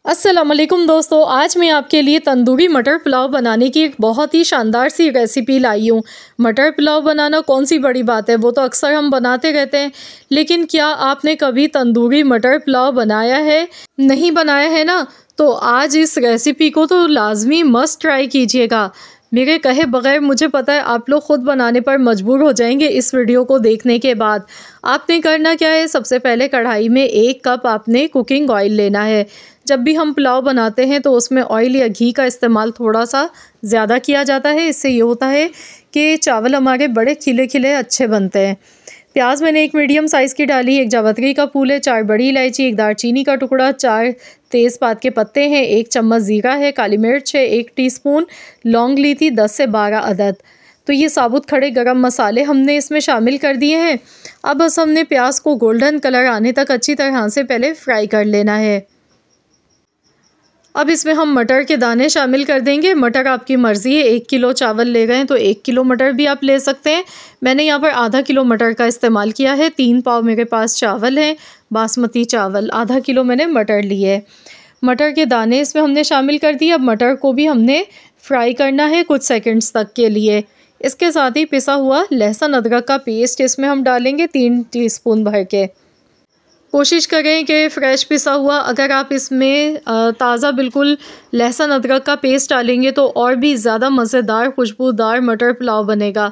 अस्सलामुअलैकुम दोस्तों, आज मैं आपके लिए तंदूरी मटर पुलाव बनाने की एक बहुत ही शानदार सी रेसिपी लाई हूँ। मटर पुलाव बनाना कौन सी बड़ी बात है, वो तो अक्सर हम बनाते रहते हैं। लेकिन क्या आपने कभी तंदूरी मटर पुलाव बनाया है? नहीं बनाया है ना, तो आज इस रेसिपी को तो लाजमी मस्ट ट्राई कीजिएगा। मेरे कहे बगैर मुझे पता है आप लोग ख़ुद बनाने पर मजबूर हो जाएंगे इस वीडियो को देखने के बाद। आपने करना क्या है, सबसे पहले कढ़ाई में 1 कप आपने कुकिंग ऑयल लेना है। जब भी हम पुलाव बनाते हैं तो उसमें ऑयल या घी का इस्तेमाल थोड़ा सा ज़्यादा किया जाता है। इससे ये होता है कि चावल हमारे बड़े खिले खिले अच्छे बनते हैं। प्याज मैंने 1 मीडियम साइज़ की डाली, 1 जावित्री का फूल है, 4 बड़ी इलायची, 1 दालचीनी का टुकड़ा, 4 तेज़पात के पत्ते हैं, 1 चम्मच ज़ीरा है, काली मिर्च है, 1 टीस्पून लौंग ली थी, 10 से 12 अदद। तो ये साबुत खड़े गरम मसाले हमने इसमें शामिल कर दिए हैं। अब बस हमने प्याज को गोल्डन कलर आने तक अच्छी तरह से पहले फ्राई कर लेना है। अब इसमें हम मटर के दाने शामिल कर देंगे। मटर आपकी मर्ज़ी है, 1 किलो चावल ले गए तो 1 किलो मटर भी आप ले सकते हैं। मैंने यहाँ पर आधा किलो मटर का इस्तेमाल किया है। 3 पाव मेरे पास चावल हैं, बासमती चावल, आधा किलो मैंने मटर लिए है। मटर के दाने इसमें हमने शामिल कर दिए। अब मटर को भी हमने फ्राई करना है कुछ सेकंड्स तक के लिए। इसके साथ ही पिसा हुआ लहसुन अदरक का पेस्ट इसमें हम डालेंगे 3 टीस्पून भर के। कोशिश करें कि फ़्रेश पिसा हुआ, अगर आप इसमें ताज़ा बिल्कुल लहसुन अदरक का पेस्ट डालेंगे तो और भी ज़्यादा मज़ेदार खुशबूदार मटर पुलाव बनेगा।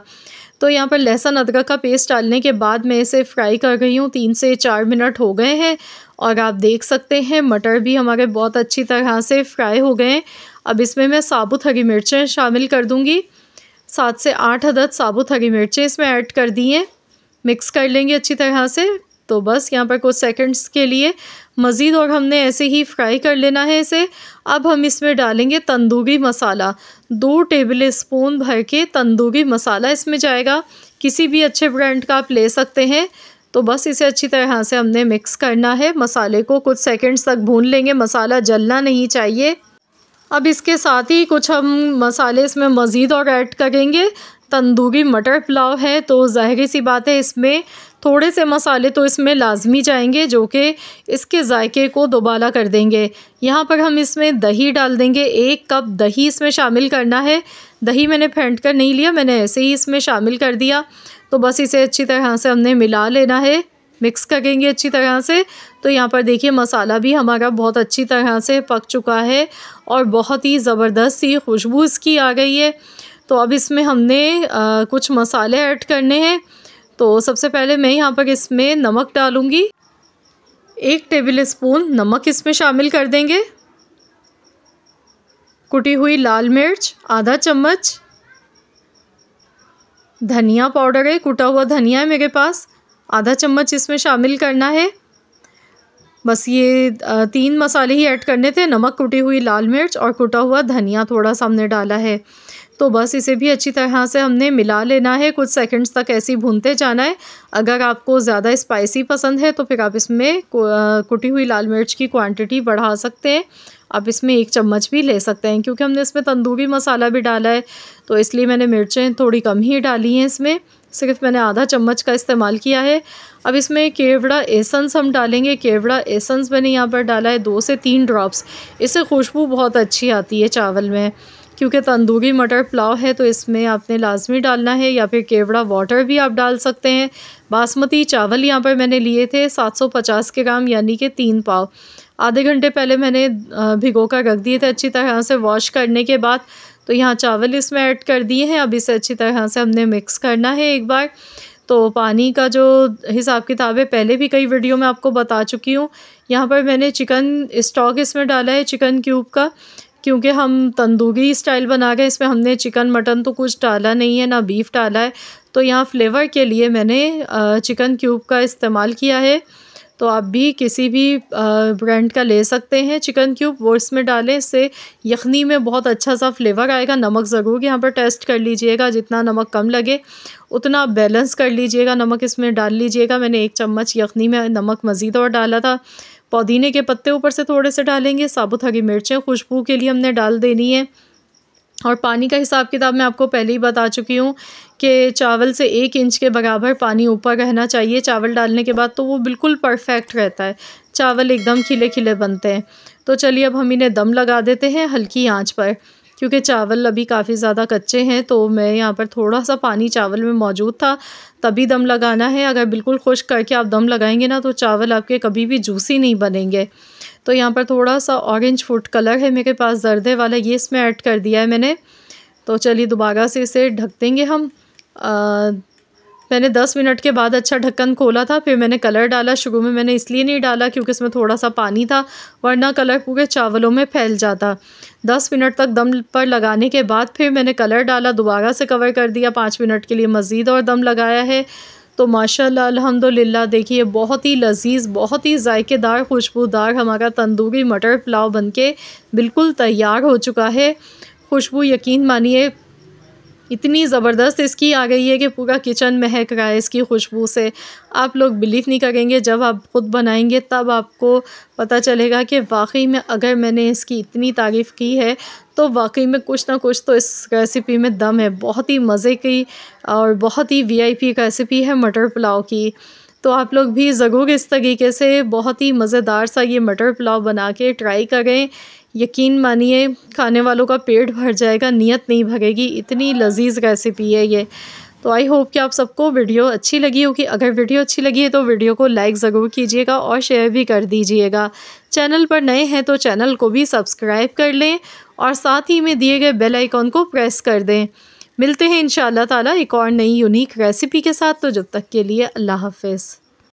तो यहाँ पर लहसुन अदरक का पेस्ट डालने के बाद मैं इसे फ्राई कर रही हूँ। 3 से 4 मिनट हो गए हैं और आप देख सकते हैं मटर भी हमारे बहुत अच्छी तरह से फ्राई हो गए हैं। अब इसमें मैं साबुत हरी मिर्चें शामिल कर दूँगी। 7 से 8 अदद साबुत हरी मिर्चें इसमें ऐड कर दी हैं। मिक्स कर लेंगे अच्छी तरह से। तो बस यहाँ पर कुछ सेकंड्स के लिए मज़ीद और हमने ऐसे ही फ्राई कर लेना है इसे। अब हम इसमें डालेंगे तंदूरी मसाला। 2 टेबल स्पून भर के तंदूरी मसाला इसमें जाएगा। किसी भी अच्छे ब्रांड का आप ले सकते हैं। तो बस इसे अच्छी तरह से हमने मिक्स करना है। मसाले को कुछ सेकंड्स तक भून लेंगे, मसाला जलना नहीं चाहिए। अब इसके साथ ही कुछ हम मसाले इसमें मज़ीद और ऐड करेंगे। तंदूरी मटर पुलाव है तो ज़ाहिर सी बात है इसमें थोड़े से मसाले तो इसमें लाजमी जाएंगे जो कि इसके जायके को दोबाला कर देंगे। यहाँ पर हम इसमें दही डाल देंगे। 1 कप दही इसमें शामिल करना है। दही मैंने फेंट कर नहीं लिया, मैंने ऐसे ही इसमें शामिल कर दिया। तो बस इसे अच्छी तरह से हमने मिला लेना है, मिक्स करेंगे अच्छी तरह से। तो यहाँ पर देखिए मसाला भी हमारा बहुत अच्छी तरह से पक चुका है और बहुत ही ज़बरदस्त सी खुशबू इसकी आ गई है। तो अब इसमें हमने कुछ मसाले ऐड करने हैं। तो सबसे पहले मैं यहाँ पर इसमें नमक डालूँगी। 1 टेबल स्पून नमक इसमें शामिल कर देंगे। कुटी हुई लाल मिर्च आधा चम्मच, धनिया पाउडर है, कुटा हुआ धनिया है मेरे पास, आधा चम्मच इसमें शामिल करना है। बस ये 3 मसाले ही ऐड करने थे, नमक, कुटी हुई लाल मिर्च और कुटा हुआ धनिया थोड़ा सा हमने डाला है। तो बस इसे भी अच्छी तरह से हमने मिला लेना है। कुछ सेकंड्स तक ऐसे ही भूनते जाना है। अगर आपको ज़्यादा स्पाइसी पसंद है तो फिर आप इसमें कुटी हुई लाल मिर्च की क्वांटिटी बढ़ा सकते हैं। आप इसमें 1 चम्मच भी ले सकते हैं क्योंकि हमने इसमें तंदूरी मसाला भी डाला है तो इसलिए मैंने मिर्चें थोड़ी कम ही डाली हैं। इसमें सिर्फ मैंने आधा चम्मच का इस्तेमाल किया है। अब इसमें केवड़ा एसेंस हम डालेंगे। केवड़ा एसेंस मैंने यहाँ पर डाला है 2 से 3 ड्रॉप्स। इससे खुशबू बहुत अच्छी आती है चावल में। क्योंकि तंदूरी मटर पुलाव है तो इसमें आपने लाजमी डालना है, या फिर केवड़ा वाटर भी आप डाल सकते हैं। बासमती चावल यहाँ पर मैंने लिए थे 750 ग्राम यानी कि 3 पाव। आधे घंटे पहले मैंने भिगो कर रख दिए थे अच्छी तरह से वॉश करने के बाद। तो यहाँ चावल इसमें ऐड कर दिए हैं। अब इसे अच्छी तरह से हमने मिक्स करना है एक बार। तो पानी का जो हिसाब किताब है पहले भी कई वीडियो में आपको बता चुकी हूँ। यहाँ पर मैंने चिकन स्टॉक इसमें डाला है, चिकन क्यूब का, क्योंकि हम तंदूरी स्टाइल बना रहे हैं। इसमें हमने चिकन मटन तो कुछ डाला नहीं है, ना बीफ डाला है। तो यहाँ फ्लेवर के लिए मैंने चिकन क्यूब का इस्तेमाल किया है। तो आप भी किसी भी ब्रांड का ले सकते हैं चिकन क्यूब, वो इसमें डालें। इससे यखनी में बहुत अच्छा सा फ्लेवर आएगा। नमक ज़रूर यहाँ पर टेस्ट कर लीजिएगा, जितना नमक कम लगे उतना आप बैलेंस कर लीजिएगा, नमक इसमें डाल लीजिएगा। मैंने 1 चम्मच यखनी में नमक मज़ीद और डाला था। पुदीने के पत्ते ऊपर से थोड़े से डालेंगे। साबुत हरी मिर्चें खुशबू के लिए हमने डाल देनी है। और पानी का हिसाब किताब मैं आपको पहले ही बता चुकी हूँ कि चावल से 1 इंच के बराबर पानी ऊपर रहना चाहिए चावल डालने के बाद, तो वो बिल्कुल परफेक्ट रहता है। चावल एकदम खिले खिले बनते हैं। तो चलिए अब हम इन्हें दम लगा देते हैं हल्की आंच पर, क्योंकि चावल अभी काफ़ी ज़्यादा कच्चे हैं। तो मैं यहाँ पर थोड़ा सा पानी चावल में मौजूद था, तभी दम लगाना है। अगर बिल्कुल खुश्क करके आप दम लगाएंगे ना तो चावल आपके कभी भी जूसी नहीं बनेंगे। तो यहाँ पर थोड़ा सा ऑरेंज फूड कलर है मेरे पास जर्दे वाला, ये इसमें ऐड कर दिया है मैंने। तो चलिए दोबारा से इसे ढक देंगे हम। मैंने 10 मिनट के बाद अच्छा ढक्कन खोला था, फिर मैंने कलर डाला। शुरू में मैंने इसलिए नहीं डाला क्योंकि इसमें थोड़ा सा पानी था, वरना कलर पूरे चावलों में फैल जाता। 10 मिनट तक दम पर लगाने के बाद फिर मैंने कलर डाला, दोबारा से कवर कर दिया, 5 मिनट के लिए मज़ीद और दम लगाया है। तो माशाल्लाह अल्हम्दुलिल्लाह देखिए बहुत ही लजीज़, बहुत ही जायकेदार, खुशबूदार हमारा तंदूरी मटर पुलाव बनके बिल्कुल तैयार हो चुका है। खुशबू यकीन मानिए इतनी ज़बरदस्त इसकी आ गई है कि पूरा किचन महक रहा है इसकी खुशबू से। आप लोग बिलीव नहीं करेंगे, जब आप ख़ुद बनाएंगे तब आपको पता चलेगा कि वाकई में अगर मैंने इसकी इतनी तारीफ़ की है तो वाकई में कुछ ना कुछ तो इस रेसिपी में दम है। बहुत ही मज़े की और बहुत ही VIP रेसिपी है मटर पुलाव की। तो आप लोग भी ज़रूर इस तरीके से बहुत ही मज़ेदार सा ये मटर पुलाव बना के ट्राई करें। यकीन मानिए खाने वालों का पेट भर जाएगा, नीयत नहीं भरेगी, इतनी लजीज़ रेसिपी है ये। तो आई होप कि आप सबको वीडियो अच्छी लगी होगी। अगर वीडियो अच्छी लगी है तो वीडियो को लाइक ज़रूर कीजिएगा और शेयर भी कर दीजिएगा। चैनल पर नए हैं तो चैनल को भी सब्सक्राइब कर लें और साथ ही में दिए गए बेल आइकॉन को प्रेस कर दें। मिलते हैं इंशाअल्लाह ताला एक और नई यूनिक रेसिपी के साथ। तो जब तक के लिए अल्लाह हाफ़िज़।